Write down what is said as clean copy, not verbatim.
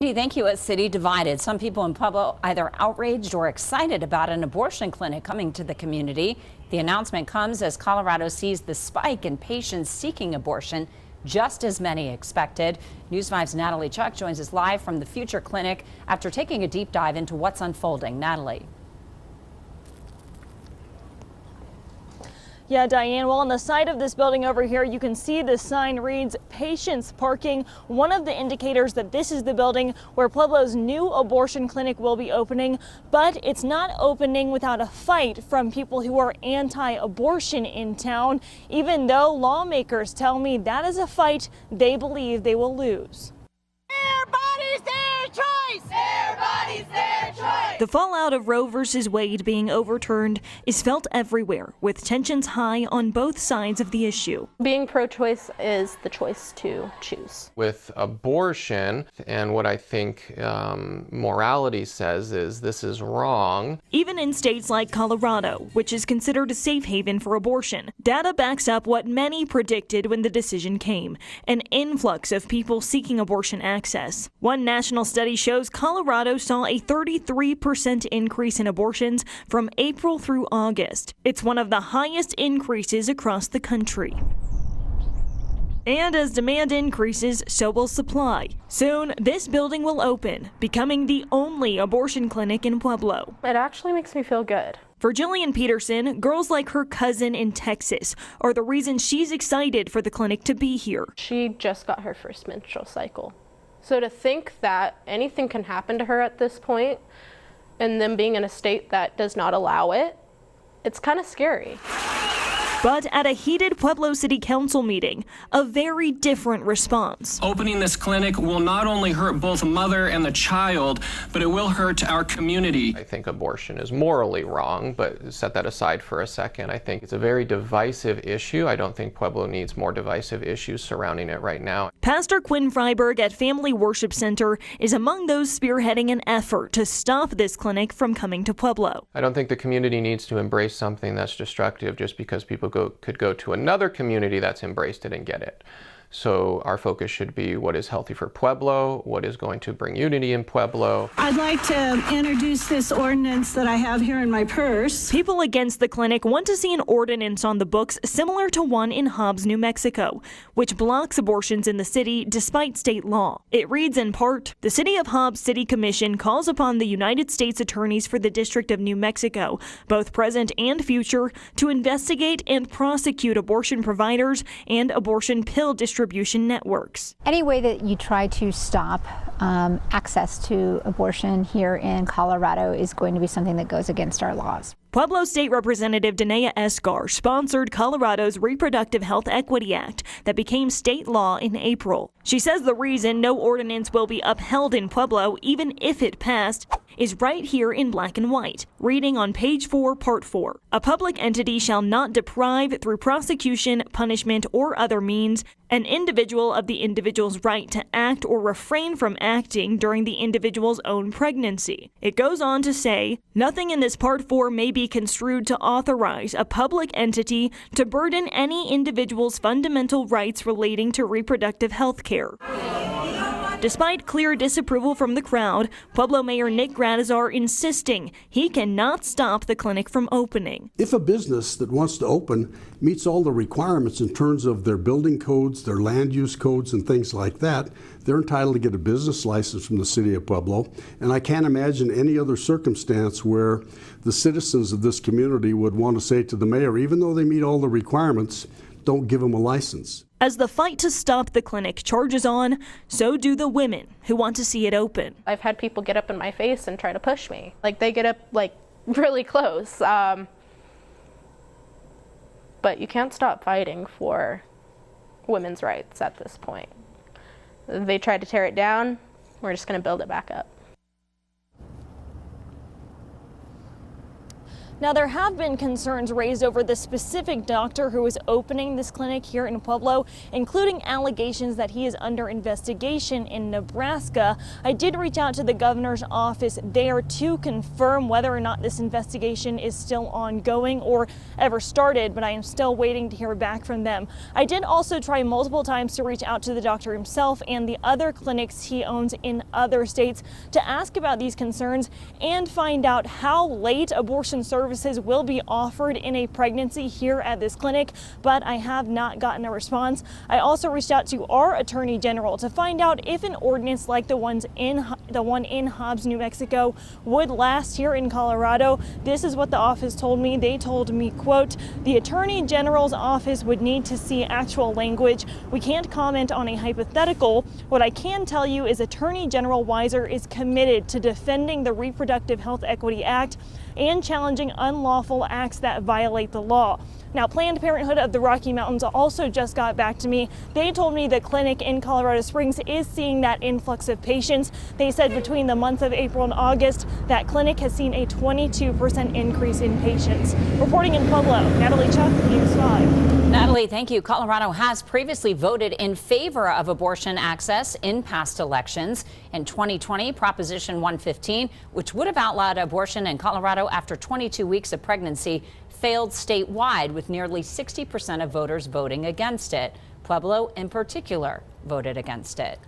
Thank you. A city divided. Some people in Pueblo either outraged or excited about an abortion clinic coming to the community. The announcement comes as Colorado sees the spike in patients seeking abortion, just as many expected. News 5's Natalie Chuck joins us live from the Future Clinic after taking a deep dive into what's unfolding. Natalie. Yeah, Diane, well, on the side of this building over here, you can see the sign reads patients parking, one of the indicators that this is the building where Pueblo's new abortion clinic will be opening. But it's not opening without a fight from people who are anti-abortion in town, even though lawmakers tell me that is a fight they believe they will lose. Their bodies, their choice! Their bodies, their choice! The fallout of Roe versus Wade being overturned is felt everywhere, with tensions high on both sides of the issue. Being pro-choice is the choice to choose. With abortion, and what I think morality says is this is wrong. Even in states like Colorado, which is considered a safe haven for abortion, data backs up what many predicted when the decision came: an influx of people seeking abortion access. One national study shows Colorado saw a 33% increase in abortions from April through August. It's one of the highest increases across the country. And as demand increases, so will supply. Soon, this building will open, becoming the only abortion clinic in Pueblo. It actually makes me feel good. For Jillian Peterson, girls like her cousin in Texas are the reason she's excited for the clinic to be here. She just got her first menstrual cycle. So to think that anything can happen to her at this point, and them being in a state that does not allow it, it's kind of scary. But at a heated Pueblo City Council meeting, a very different response. Opening this clinic will not only hurt both mother and the child, but it will hurt our community. I think abortion is morally wrong, but set that aside for a second. I think it's a very divisive issue. I don't think Pueblo needs more divisive issues surrounding it right now. Pastor Quinn Freiberg at Family Worship Center is among those spearheading an effort to stop this clinic from coming to Pueblo. I don't think the community needs to embrace something that's destructive just because people could go to another community that's embraced it and get it. So our focus should be what is healthy for Pueblo, what is going to bring unity in Pueblo. I'd like to introduce this ordinance that I have here in my purse. People against the clinic want to see an ordinance on the books similar to one in Hobbs, New Mexico, which blocks abortions in the city despite state law. It reads in part, the City of Hobbs City Commission calls upon the United States attorneys for the District of New Mexico, both present and future, to investigate and prosecute abortion providers and abortion pill distributors networks. Any way that you try to stop access to abortion here in Colorado is going to be something that goes against our laws. Pueblo State Representative Danae Esgar sponsored Colorado's Reproductive Health Equity Act that became state law in April. She says the reason no ordinance will be upheld in Pueblo, even if it passed, is right here in black and white, reading on page 4, part 4. A public entity shall not deprive, through prosecution, punishment, or other means, an individual of the individual's right to act or refrain from acting during the individual's own pregnancy. It goes on to say, nothing in this part 4 may be construed to authorize a public entity to burden any individual's fundamental rights relating to reproductive health care. Despite clear disapproval from the crowd, Pueblo Mayor Nick Gradizar insisting he cannot stop the clinic from opening. If a business that wants to open meets all the requirements in terms of their building codes, their land use codes, and things like that, they're entitled to get a business license from the City of Pueblo. And I can't imagine any other circumstance where the citizens of this community would want to say to the mayor, even though they meet all the requirements, don't give them a license. As the fight to stop the clinic charges on, so do the women who want to see it open. I've had people get up in my face and try to push me. Like, they get up like really close. But you can't stop fighting for women's rights at this point. They tried to tear it down, we're just going to build it back up. Now, there have been concerns raised over the specific doctor who is opening this clinic here in Pueblo, including allegations that he is under investigation in Nebraska. I did reach out to the governor's office there to confirm whether or not this investigation is still ongoing or ever started, but I am still waiting to hear back from them. I did also try multiple times to reach out to the doctor himself and the other clinics he owns in other states to ask about these concerns and find out how late abortion services will be offered in a pregnancy here at this clinic, but I have not gotten a response. I also reached out to our Attorney General to find out if an ordinance like the one in Hobbs, New Mexico would last here in Colorado. This is what the office told me. They told me, quote, "The Attorney General's office would need to see actual language. We can't comment on a hypothetical. What I can tell you is Attorney General Weiser is committed to defending the Reproductive Health Equity Act and challenging unlawful acts that violate the law." Now, Planned Parenthood of the Rocky Mountains also just got back to me. They told me the clinic in Colorado Springs is seeing that influx of patients. They said between the months of April and August, that clinic has seen a 22% increase in patients. Reporting in Pueblo, Natalie Chuck, News 5. Natalie, thank you. Colorado has previously voted in favor of abortion access in past elections. In 2020, Proposition 115, which would have outlawed abortion in Colorado after 22 weeks of pregnancy, failed statewide, with nearly 60% of voters voting against it. Pueblo, in particular, voted against it.